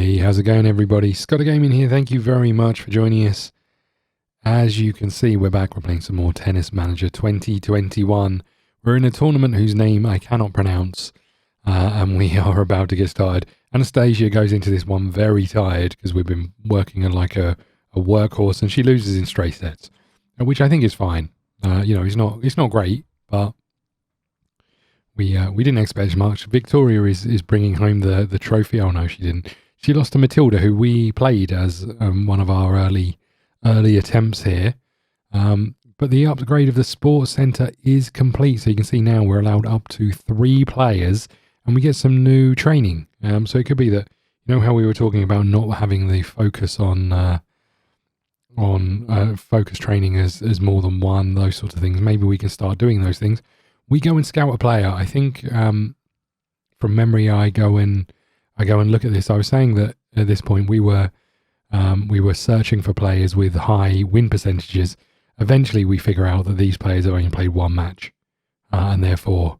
Hey, how's it going, everybody? ScottDogGaming here. Thank you very much for joining us. As you can see, we're back. We're playing some more Tennis Manager 2021. We're in a tournament whose name I cannot pronounce, and we are about to get started. Anastasia goes into this one very tired because we've been working on like a workhorse, and she loses in straight sets, which I think is fine. It's not great, but we didn't expect much. Victoria is bringing home the trophy. Oh no, she didn't. She lost to Matilda, who we played as one of our early attempts here. But the upgrade of the sports centre is complete. So you can see now we're allowed up to 3 players, and we get some new training. So it could be that, you know how we were talking about not having the focus on focus training as more than one, those sorts of things. Maybe we can start doing those things. We go and scout a player. I think from memory, I go and look at this. I was saying that at this point we were searching for players with high win percentages. Eventually, we figure out that these players have only played one match, and therefore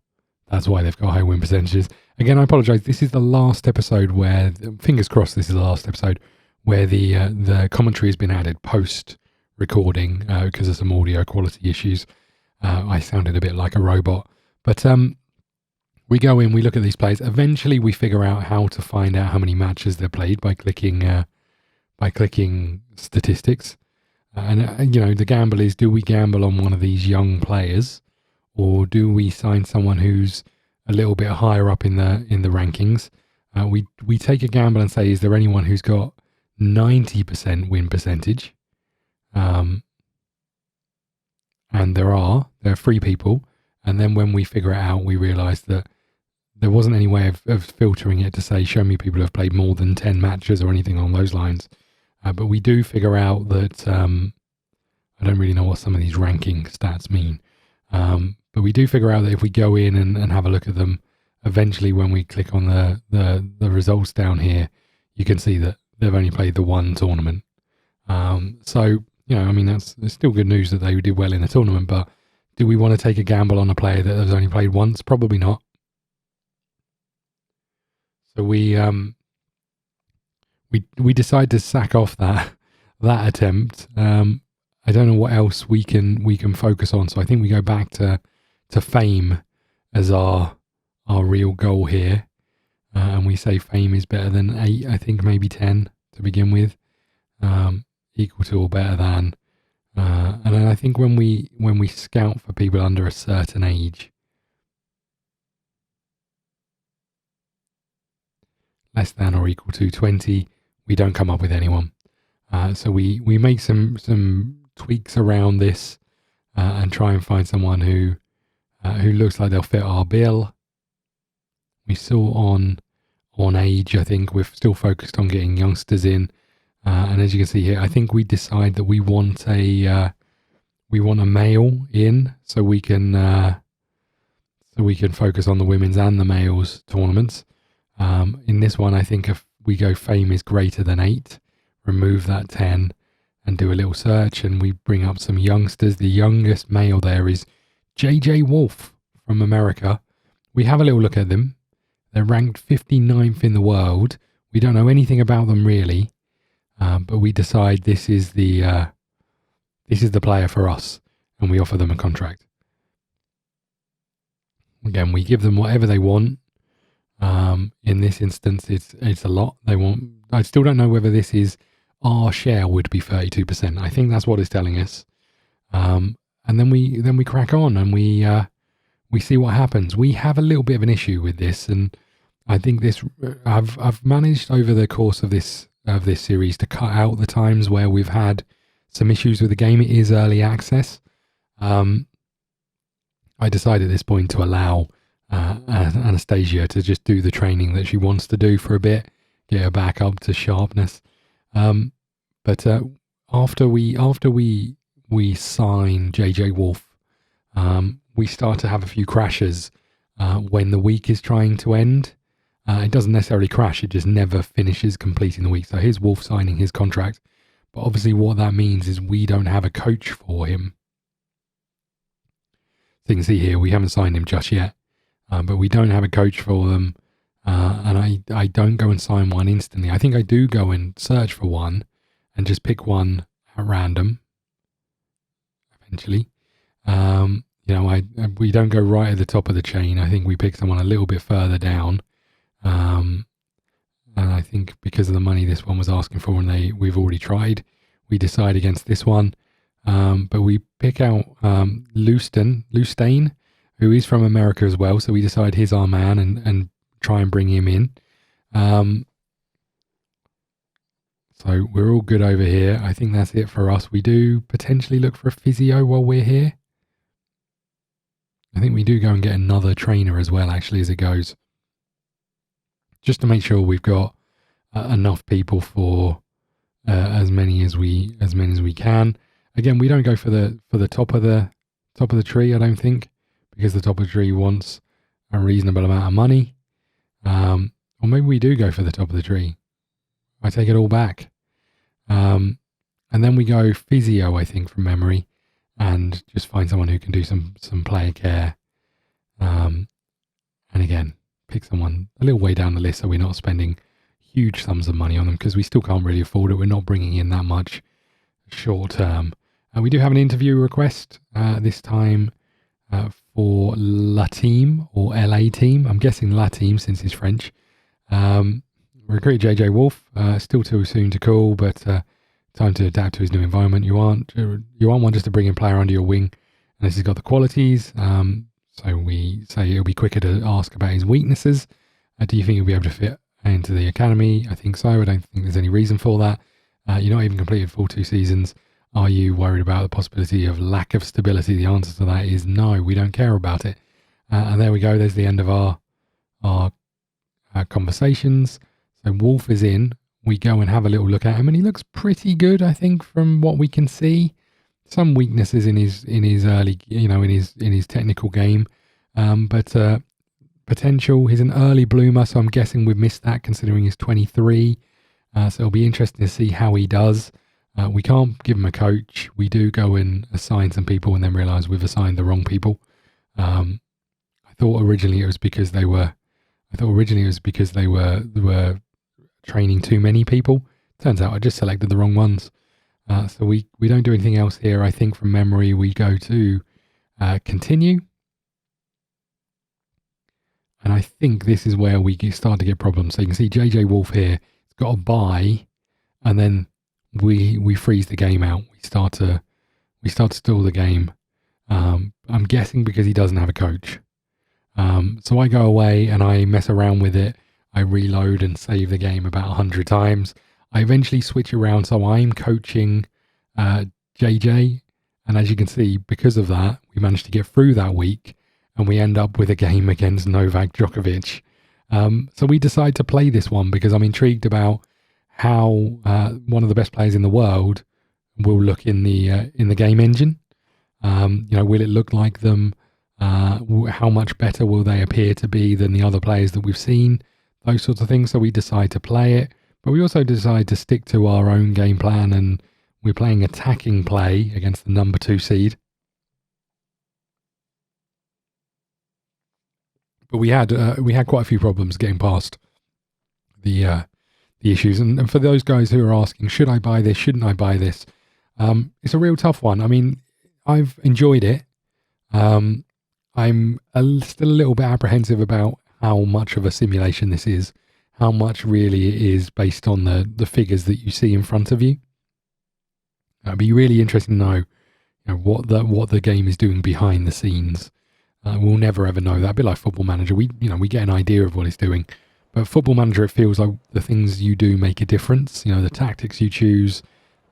that's why they've got high win percentages. Again, I apologise. This is the last episode where, fingers crossed, this is the last episode where the commentary has been added post recording because of some audio quality issues. I sounded a bit like a robot, but we go in, we look at these players. Eventually, we figure out how to find out how many matches they've played by clicking statistics. The gamble is: do we gamble on one of these young players, or do we sign someone who's a little bit higher up in the rankings? We take a gamble and say, is there anyone who's got 90% win percentage? And there are 3 people. And then when we figure it out, we realise that there wasn't any way of filtering it to say, show me people who have played more than 10 matches or anything along those lines. But we do figure out that, I don't really know what some of these ranking stats mean. But we do figure out that if we go in and have a look at them, eventually when we click on the results down here, you can see that they've only played the one tournament. It's still good news that they did well in the tournament, but do we want to take a gamble on a player that has only played once? Probably not. So we decide to sack off that attempt. I don't know what else we can focus on. So I think we go back to fame as our real goal here, and we say fame is better than 8. I think maybe 10 to begin with, equal to or better than. And then I think when we scout for people under a certain age, less than or equal to 20, we don't come up with anyone. So we make some tweaks around this and try and find someone who looks like they'll fit our bill. We saw on age, I think we're still focused on getting youngsters in. And as you can see here, I think we decide that we want a male in, so we can focus on the women's and the males tournaments. In this one, I think if we go fame is greater than 8, remove that 10, and do a little search, and we bring up some youngsters. The youngest male there is JJ Wolfe from America. We have a little look at them. They're ranked 59th in the world. We don't know anything about them really. But we decide this is the player for us, and we offer them a contract. Again, we give them whatever they want. In this instance, it's a lot they want. I still don't know whether this is our share would be 32%. I think that's what it's telling us. And then we crack on and we see what happens. We have a little bit of an issue with this, and I think I've managed over the course of this series to cut out the times where we've had some issues with the game. It is early access. I decided at this point to allow Anastasia to just do the training that she wants to do for a bit, get her back up to sharpness. But after we sign JJ Wolfe, we start to have a few crashes when the week is trying to end. It doesn't necessarily crash, it just never finishes completing the week. So here's Wolfe signing his contract. But obviously what that means is we don't have a coach for him. So you can see here, we haven't signed him just yet. But we don't have a coach for them. and I don't go and sign one instantly. I think I do go and search for one and just pick one at random eventually. We don't go right at the top of the chain. I think we pick someone a little bit further down. And I think because of the money this one was asking for, and we've already tried, we decide against this one. But we pick out Lustain, who is from America as well. So we decide he's our man and try and bring him in. So we're all good over here. I think that's it for us. We do potentially look for a physio while we're here. I think we do go and get another trainer as well, actually, as it goes, just to make sure we've got enough people for as many as we can. Again, we don't go for the top of the tree, I don't think, because the top of the tree wants a reasonable amount of money. Or maybe we do go for the top of the tree. I take it all back. And then we go physio, I think, from memory, and just find someone who can do some player care. And again, pick someone a little way down the list so we're not spending huge sums of money on them, because we still can't really afford it. We're not bringing in that much short term. We do have an interview request this time for La Team or LA Team. I'm guessing La Team since he's French. Recruit JJ Wolfe. Still too soon to call, but time to adapt to his new environment. You want one just to bring a player under your wing, unless he's got the qualities. So we say it'll be quicker to ask about his weaknesses. Do you think he'll be able to fit into the academy? I think so. I don't think there's any reason for that. You're not even completed full 2 seasons. Are you worried about the possibility of lack of stability? The answer to that is no. We don't care about it. And there we go. There's the end of our conversations. So Wolfe is in. We go and have a little look at him, and he looks pretty good, I think, from what we can see. Some weaknesses in his early, in his technical game, but potential. He's an early bloomer, so I'm guessing we've missed that considering he's 23. So it'll be interesting to see how he does. We can't give him a coach. We do go and assign some people, and then realise we've assigned the wrong people. I thought originally it was because they were training too many people. Turns out I just selected the wrong ones. So we don't do anything else here. I think from memory we go to continue. And I think this is where we start to get problems. So you can see JJ Wolfe here. It's got a buy, and then we freeze the game out. We start to stall the game. I'm guessing because he doesn't have a coach. So I go away and I mess around with it. I reload and save the game about 100 times. I eventually switch around, so I'm coaching JJ. And as you can see, because of that, we managed to get through that week, and we end up with a game against Novak Djokovic. So we decide to play this one because I'm intrigued about how one of the best players in the world will look in the game engine. Will it look like them? How much better will they appear to be than the other players that we've seen? Those sorts of things. So we decide to play it, but we also decide to stick to our own game plan, and we're playing attacking play against the number 2 seed. But we had quite a few problems getting past the issues. And for those guys who are asking, should I buy this? Shouldn't I buy this? It's a real tough one. I mean, I've enjoyed it. I'm still a little bit apprehensive about how much of a simulation this is, how much really it is based on the figures that you see in front of you. It'd be really interesting to know, what the game is doing behind the scenes. We'll never ever know that. A bit like Football Manager, we get an idea of what it's doing, but Football Manager, it feels like the things you do make a difference. The tactics you choose,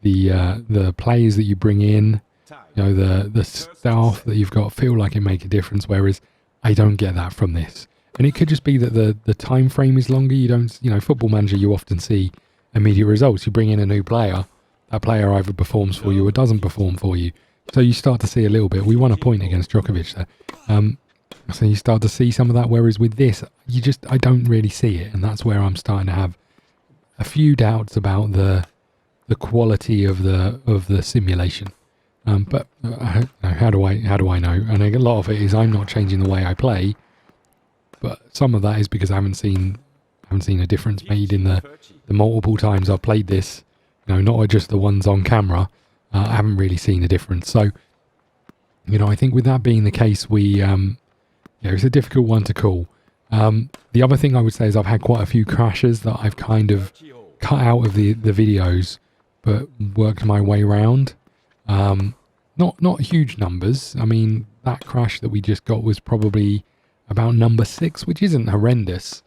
the players that you bring in, the staff that you've got feel like it make a difference. Whereas I don't get that from this. And it could just be that the time frame is longer. You don't, Football Manager, you often see immediate results. You bring in a new player, that player either performs for you or doesn't perform for you. So you start to see a little bit. We won a point against Djokovic there. So you start to see some of that. Whereas with this, I don't really see it. And that's where I'm starting to have a few doubts about the quality of the simulation. But how do I know? And a lot of it is I'm not changing the way I play. But some of that is because I haven't seen haven't seen a difference made in the multiple times I've played this. Not just the ones on camera. I haven't really seen a difference. So, I think with that being the case, it's a difficult one to call. The other thing I would say is I've had quite a few crashes that I've kind of cut out of the videos, but worked my way around. Not huge numbers. I mean, that crash that we just got was probably about number 6, which isn't horrendous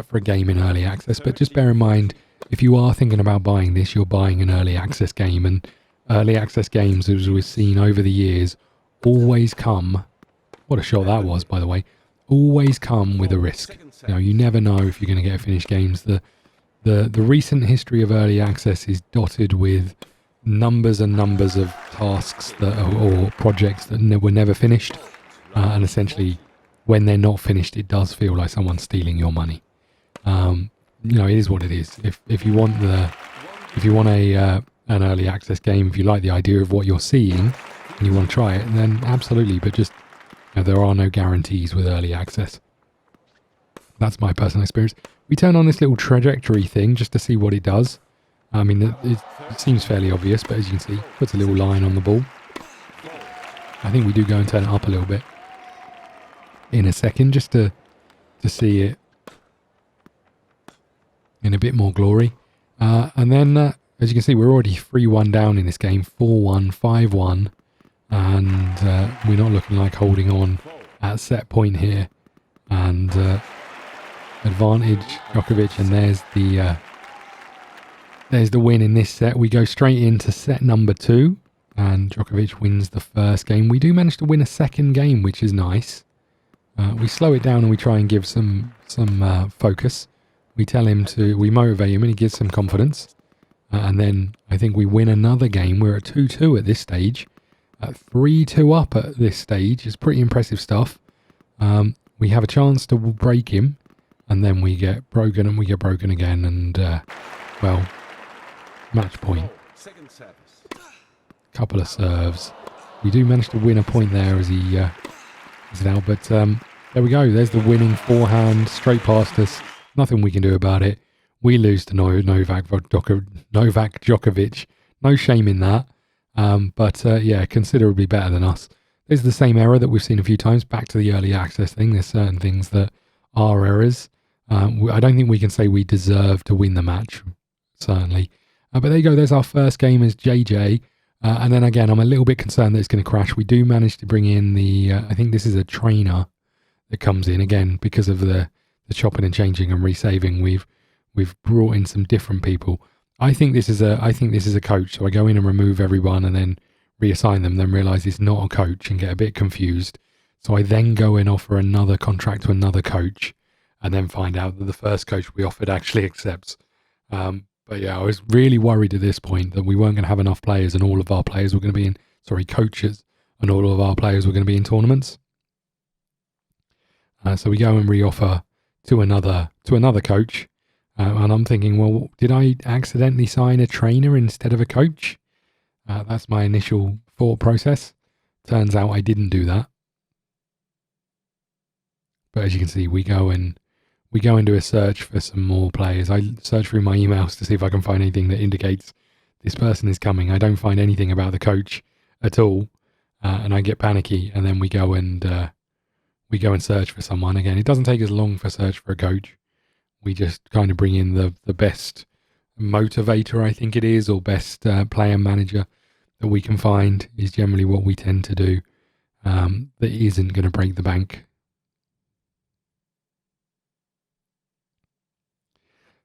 for a game in early access. But just bear in mind, if you are thinking about buying this, you're buying an early access game. And early access games, as we've seen over the years, always come... What a shot that was, by the way. Always come with a risk. You never know if you're going to get finished games. The recent history of early access is dotted with numbers and numbers of tasks or projects that were never finished, and essentially when they're not finished it does feel like someone's stealing your money. It is what it is. If you want an early access game, if you like the idea of what you're seeing and you want to try it, then absolutely, but just there are no guarantees with early access. That's my personal experience. We turn on this little trajectory thing just to see what it does. I mean, it seems fairly obvious, but as you can see, puts a little line on the ball. I think we do go and turn it up a little bit in a second, just to see it in a bit more glory. And then, as you can see, we're already 3-1 down in this game, 4-1, 5-1, and we're not looking like holding on at set point here. And advantage Djokovic, and there's the win in this set. We go straight into set number 2, and Djokovic wins the first game. We do manage to win a second game, which is nice. We slow it down and we try and give some focus. We motivate him and he gives some confidence. And then I think we win another game. We're at 2-2 at this stage. 3-2 up at this stage. It's pretty impressive stuff. We have a chance to break him, and then we get broken and we get broken again, and match point. Couple of serves. We do manage to win a point there as he is out, but there we go. There's the winning forehand straight past us. Nothing we can do about it. We lose to Novak Djokovic. No shame in that. But considerably better than us. There's the same error that we've seen a few times. Back to the early access thing. There's certain things that are errors. I don't think we can say we deserve to win the match, certainly. But there you go. There's our first game as JJ. And then again, I'm a little bit concerned that it's going to crash. We do manage to bring in I think this is a trainer that comes in again because of the chopping and changing and resaving. We've brought in some different people. I think this is a coach. So I go in and remove everyone and then reassign them, then realise it's not a coach and get a bit confused. So I then go and offer another contract to another coach, and then find out that the first coach we offered actually accepts. But yeah, I was really worried at this point that we weren't going to have enough players, and all of our players were going to be coaches, and all of our players were going to be in tournaments. So we go and reoffer to another coach. And I'm thinking, well, did I accidentally sign a trainer instead of a coach? That's my initial thought process. Turns out I didn't do that. But as you can see, we go and do a search for some more players. I search through my emails to see if I can find anything that indicates this person is coming. I don't find anything about the coach at all, and I get panicky. And then we go and search for someone again. It doesn't take as long for search for a coach. We just kind of bring in the best motivator, I think it is, or best player manager that we can find is generally what we tend to do. That isn't going to break the bank.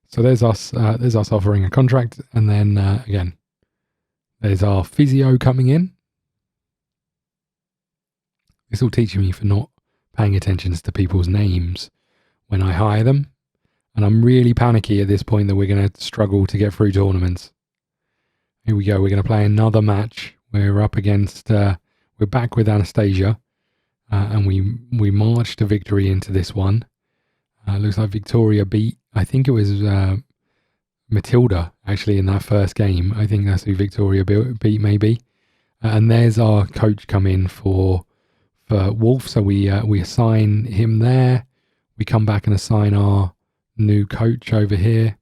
So there's us offering a contract, and then again, there's our physio coming in. This will teach me for not paying attention to people's names when I hire them. And I'm really panicky at this point that we're going to struggle to get through tournaments. Here we go. We're going to play another match. We're up against, we're back with Anastasia. And we march to victory into this one. Looks like Victoria beat, I think it was Matilda, actually, in that first game. I think that's who Victoria beat, maybe. And there's our coach come in for Wolfe. So we assign him there. We come back and assign our new coach over here.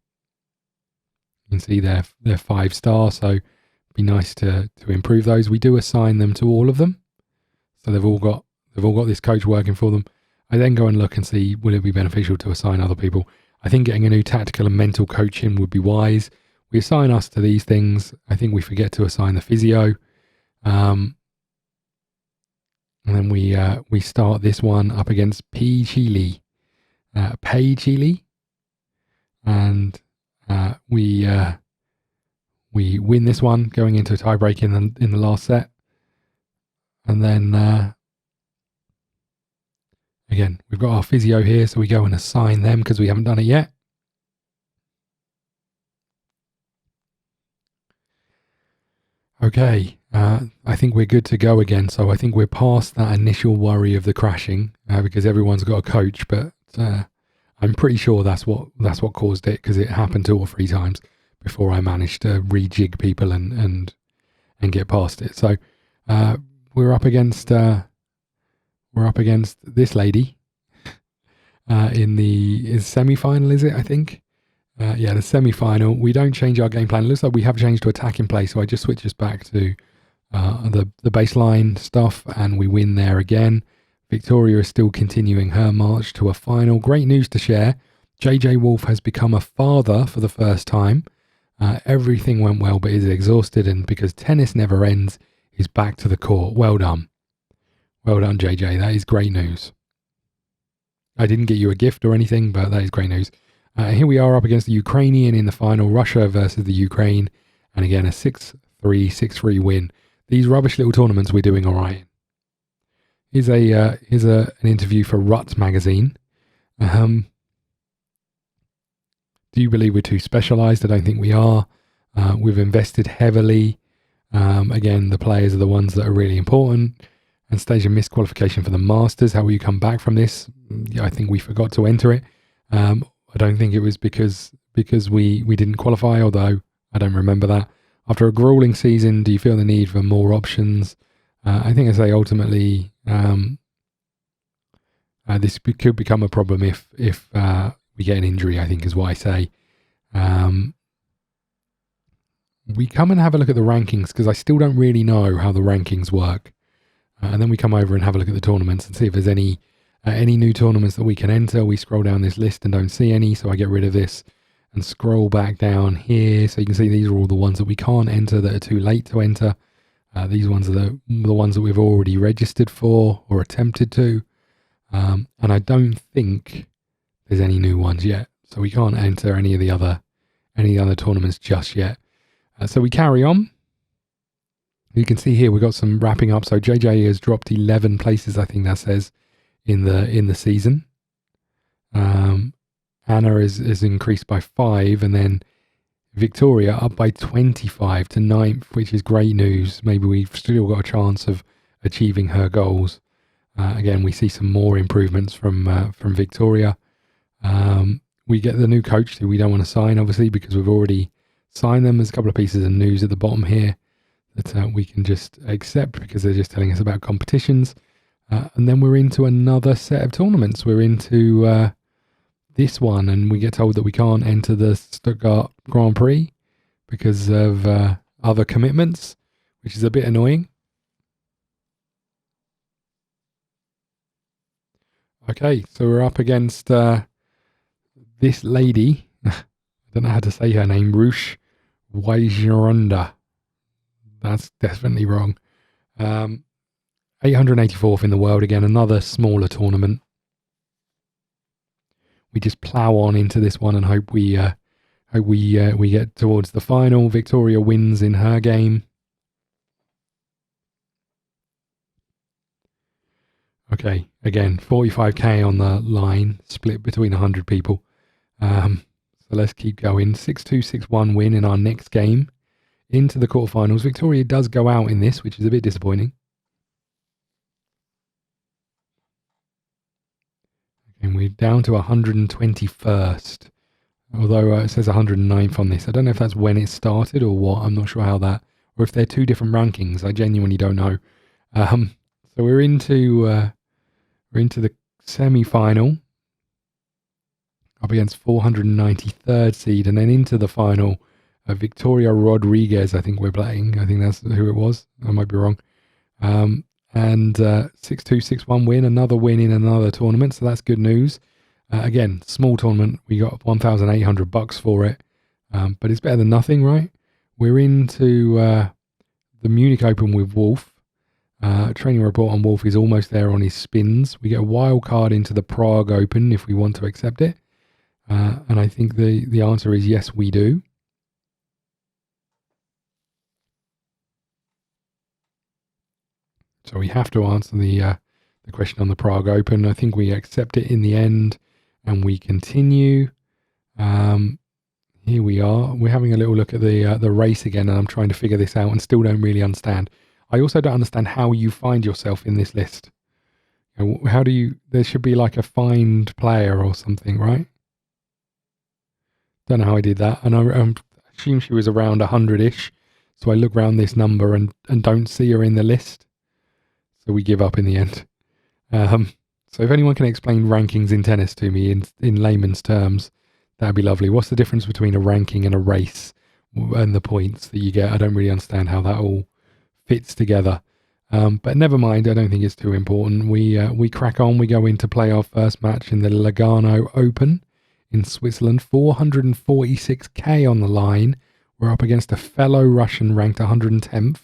You can see they're 5-star, so it'd be nice to improve those. We do assign them to all of them, so they've all got this coach working for them. I then go and look and see, will it be beneficial to assign other people? I think getting a new tactical and mental coach in would be wise. We assign us to these things. I think we forget to assign the physio. And then we start this one up against Pei Chile. And we win this one, going into a tiebreak in the last set. And then again, we've got our physio here, so we go and assign them because we haven't done it yet. Okay, I think we're good to go again. So I think we're past that initial worry of the crashing because everyone's got a coach, but I'm pretty sure that's what caused it, because it happened 2 or 3 times before I managed to rejig people and get past it. So we're up against this lady in the semi-final, is it? I think. Yeah, the semi-final. We don't change our game plan. It looks like we have changed to attack in play, so I just switch us back to the baseline stuff, and we win there again. Victoria is still continuing her march to a final. Great news to share. JJ Wolfe has become a father for the first time. Everything went well, but is exhausted, and because tennis never ends, he's back to the court. Well done. Well done, JJ. That is great news. I didn't get you a gift or anything, but that is great news. Here we are up against the Ukrainian in the final, Russia versus the Ukraine, and again a 6-3, 6-3 win. These rubbish little tournaments we're doing all right. Here's an interview for Ruts magazine. Do you believe we're too specialised? I don't think we are. We've invested heavily. Again, the players are the ones that are really important. And stage a missed qualification for the Masters. How will you come back from this? I think we forgot to enter it. I don't think it was because we didn't qualify, although I don't remember that. After a grueling season, do you feel the need for more options? I think I say ultimately this could become a problem if we get an injury, I think is what I say. We come and have a look at the rankings because I still don't really know how the rankings work. And then we come over and have a look at the tournaments and see if there's any new tournaments that we can enter. We scroll down this list and don't see any, so I get rid of this and scroll back down here. So you can see these are all the ones that we can't enter, that are too late to enter. These ones are the ones that we've already registered for or attempted to. And I don't think there's any new ones yet, so we can't enter any of the other tournaments just yet. So we carry on. You can see here we've got some wrapping up. So JJ has dropped 11 places, I think that says, in the season. Anna is increased by 5, and then Victoria up by 25 to 9th, which is great news. Maybe we've still got a chance of achieving her goals. Again, we see some more improvements from Victoria. We get the new coach who we don't want to sign, obviously, because we've already signed them. There's a couple of pieces of news at the bottom here that we can just accept because they're just telling us about competitions. And then we're into another set of tournaments. We're into this one, and we get told that we can't enter the Stuttgart Grand Prix because of other commitments, which is a bit annoying. Okay, so we're up against this lady. I don't know how to say her name. Rush Wajiranda. That's definitely wrong. 884th in the world, again, another smaller tournament. We just plow on into this one and hope we get towards the final. Victoria wins in her game. Okay, again, 45k on the line, split between 100 people. So let's keep going. 6-2, 6-1 win in our next game. Into the quarterfinals. Victoria does go out in this, which is a bit disappointing. And we're down to 121st, although it says 109th on this. I don't know if that's when it started or what. I'm not sure how that, or if they're 2 different rankings. I genuinely don't know. So we're into the semi-final up against 493rd seed, and then into the final, Victoria Rodriguez, I think we're playing. I think that's who it was. I might be wrong. And 6-2, 6-1 win, another win in another tournament, so that's good news. Again, small tournament, we got $1,800 for it, but it's better than nothing, right? We're into the Munich Open with Wolfe. Training report on Wolfe is almost there on his spins. We get a wild card into the Prague Open if we want to accept it. And I think the answer is yes, we do. So we have to answer the question on the Prague Open. I think we accept it in the end, and we continue. Here we are. We're having a little look at the race again, and I'm trying to figure this out and still don't really understand. I also don't understand how you find yourself in this list. How do you... There should be like a find player or something, right? Don't know how I did that. And I assume she was around 100-ish. So I look around this number and don't see her in the list. So we give up in the end. So if anyone can explain rankings in tennis to me in layman's terms, that'd be lovely. What's the difference between a ranking and a race and the points that you get? I don't really understand how that all fits together. But never mind, I don't think it's too important. We crack on. We go in to play our first match in the Lugano Open in Switzerland. 446k on the line. We're up against a fellow Russian ranked 110th.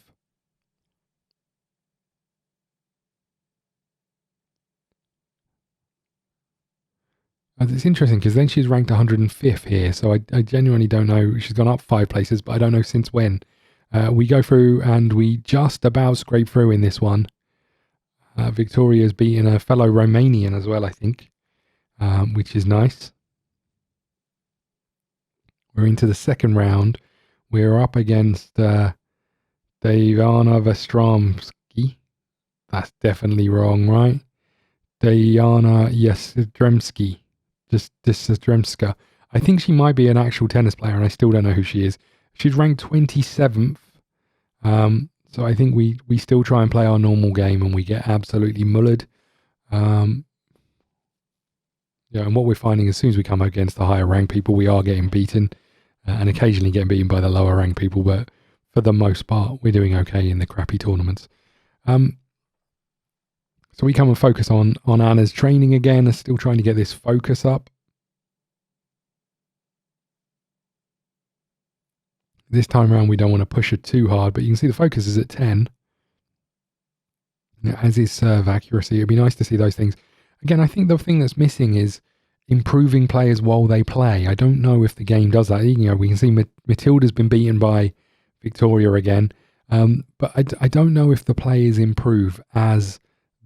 It's interesting because then she's ranked 105th here, so I genuinely don't know. She's gone up 5 places, but I don't know since when. We go through and we just about scrape through in this one. Victoria's beaten a fellow Romanian as well, I think, which is nice. We're into the second round. We're up against Diana Vestromsky. That's definitely wrong, right? Diana Yastremski. Yastremska. I think she might be an actual tennis player, and I still don't know who she is. She's ranked 27th. So I think we still try and play our normal game, and we get absolutely mullered. And what we're finding as soon as we come against the higher ranked people, we are getting beaten, and occasionally getting beaten by the lower ranked people. But for the most part, we're doing okay in the crappy tournaments. So we come and focus on Anna's training again, still trying to get this focus up. This time around, we don't want to push her too hard, but you can see the focus is at 10. As is serve accuracy. It'd be nice to see those things. Again, I think the thing that's missing is improving players while they play. I don't know if the game does that. We can see Matilda's been beaten by Victoria again, but I don't know if the players improve as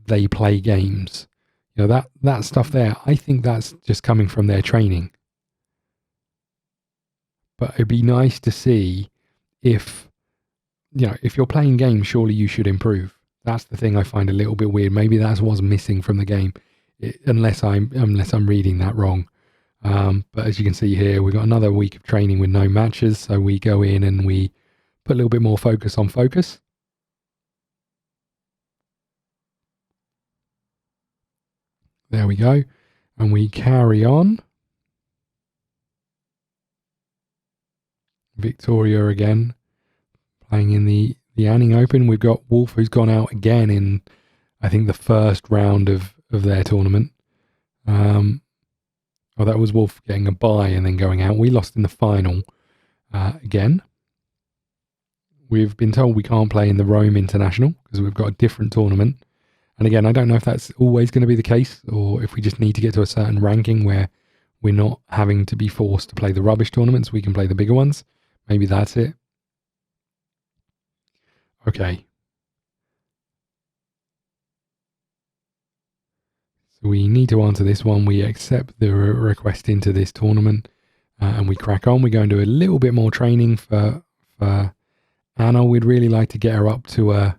they play games. That stuff there, I think that's just coming from their training. But it'd be nice to see if you're playing games, surely you should improve. That's the thing I find a little bit weird. Maybe that's what's missing from the game, unless I'm reading that wrong. But as you can see here, we've got another week of training with no matches. So we go in and we put a little bit more focus on focus. There we go. And we carry on. Victoria again, playing in the Anning Open. We've got Wolfe, who's gone out again in, I think, the first round of their tournament. That was Wolfe getting a bye and then going out. We lost in the final again. We've been told we can't play in the Rome International because we've got a different tournament. And again, I don't know if that's always going to be the case or if we just need to get to a certain ranking where we're not having to be forced to play the rubbish tournaments. We can play the bigger ones. Maybe that's it. Okay. So we need to answer this one. We accept the request into this tournament and we crack on. We go and do a little bit more training for Anna. We'd really like to get her up to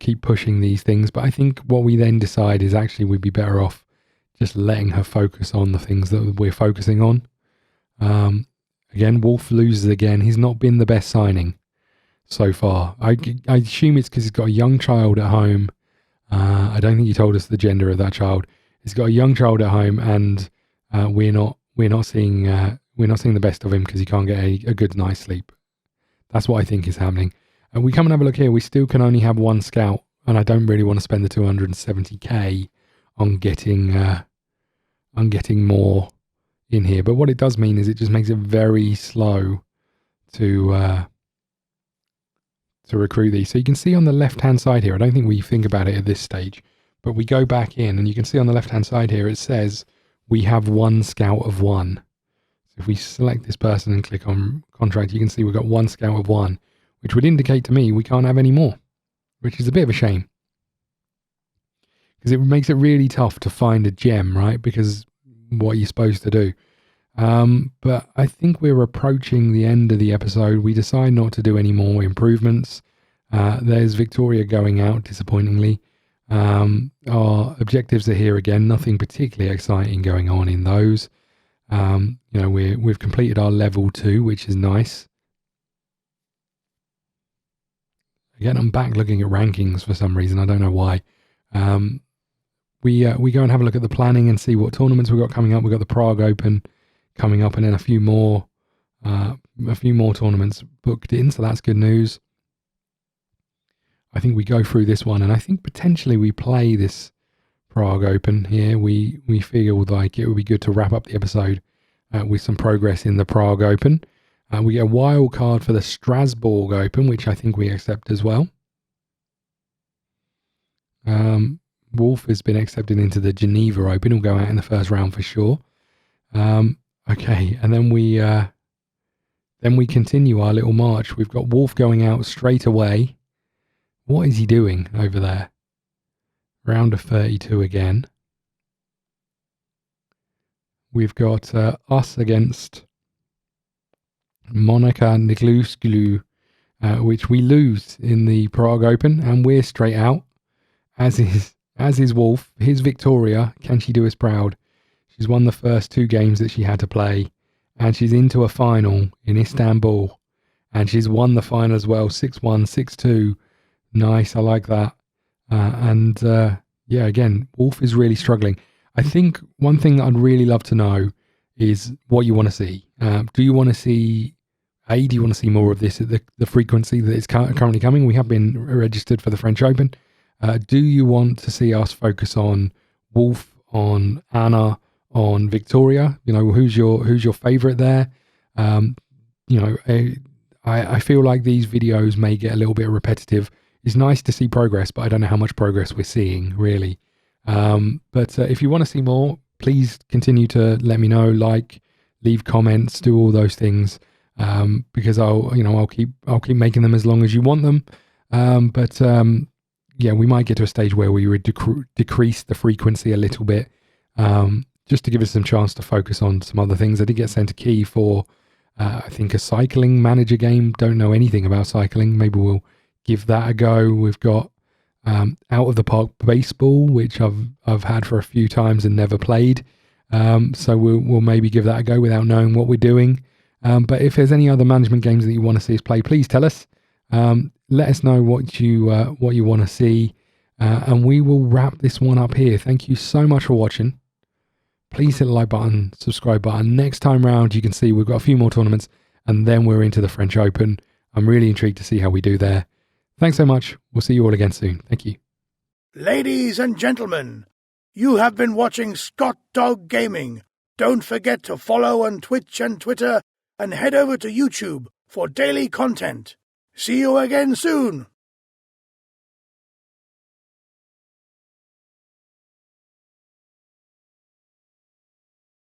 keep pushing these things. But I think what we then decide is actually we'd be better off just letting her focus on the things that we're focusing on. Again, Wolfe loses again. He's not been the best signing so far. I assume it's because he's got a young child at home. I don't think he told us the gender of that child. He's got a young child at home, and we're not we're not seeing the best of him because he can't get a good night's sleep. That's what I think is happening. And we come and have a look here. We still can only have one scout, and I don't really want to spend the 270k on getting more in here. But what it does mean is it just makes it very slow to recruit these. So you can see on the left-hand side here, I don't think we think about it at this stage, but we go back in and you can see on the left-hand side here, it says we have one scout of one. So if we select this person and click on contract, you can see we've got one scout of one, which would indicate to me we can't have any more, which is a bit of a shame. Because it makes it really tough to find a gem, right? Because what you're supposed to do. But I think we're approaching the end of the episode. We decide not to do any more improvements. There's Victoria going out, disappointingly. Our objectives are here again. Nothing particularly exciting going on in those. We've completed our level 2, which is nice. Again, I'm back looking at rankings for some reason. I don't know why. We go and have a look at the planning and see what tournaments we've got coming up. We've got the Prague Open coming up, and then a few more tournaments booked in, so that's good news. I think we go through this one, and I think potentially we play this Prague Open here. We feel like it would be good to wrap up the episode with some progress in the Prague Open. We get a wild card for the Strasbourg Open, which I think we accept as well. Wolfe has been accepted into the Geneva Open. He'll go out in the first round for sure. Okay, and then we continue our little march. We've got Wolfe going out straight away. What is he doing over there? Round of 32 again. We've got us against Monica Niglusglu, which we lose in the Prague Open, and we're straight out. As is Wolfe. Here's Victoria. Can she do us proud? She's won the first 2 games that she had to play, and she's into a final in Istanbul, and she's won the final as well, 6-1, 6-2. Nice, I like that. Again, Wolfe is really struggling. I think one thing that I'd really love to know is what you want to see. Do you want to see more of this at the frequency that it's currently coming? We have been registered for the French Open. Do you want to see us focus on Wolfe, on Anna, on Victoria? Who's your favorite there? I feel like these videos may get a little bit repetitive. It's nice to see progress, but I don't know how much progress we're seeing really. But if you want to see more, please continue to let me know, leave comments, do all those things, because I'll keep making them as long as you want them. We might get to a stage where we would decrease the frequency a little bit, just to give us some chance to focus on some other things. I did get sent a key for, I think, a cycling manager game. Don't know anything about cycling. Maybe we'll give that a go. We've got Out of the Park Baseball, which I've had for a few times and never played. So we'll maybe give that a go without knowing what we're doing. But if there's any other management games that you want to see us play, please tell us. Let us know what you want to see, and we will wrap this one up here. Thank you so much for watching. Please hit the like button, subscribe button. Next time round, you can see we've got a few more tournaments, and then we're into the French Open. I'm really intrigued to see how we do there. Thanks so much. We'll see you all again soon. Thank you. Ladies and gentlemen, you have been watching ScottDogGaming. Don't forget to follow on Twitch and Twitter, and head over to YouTube for daily content. See you again soon.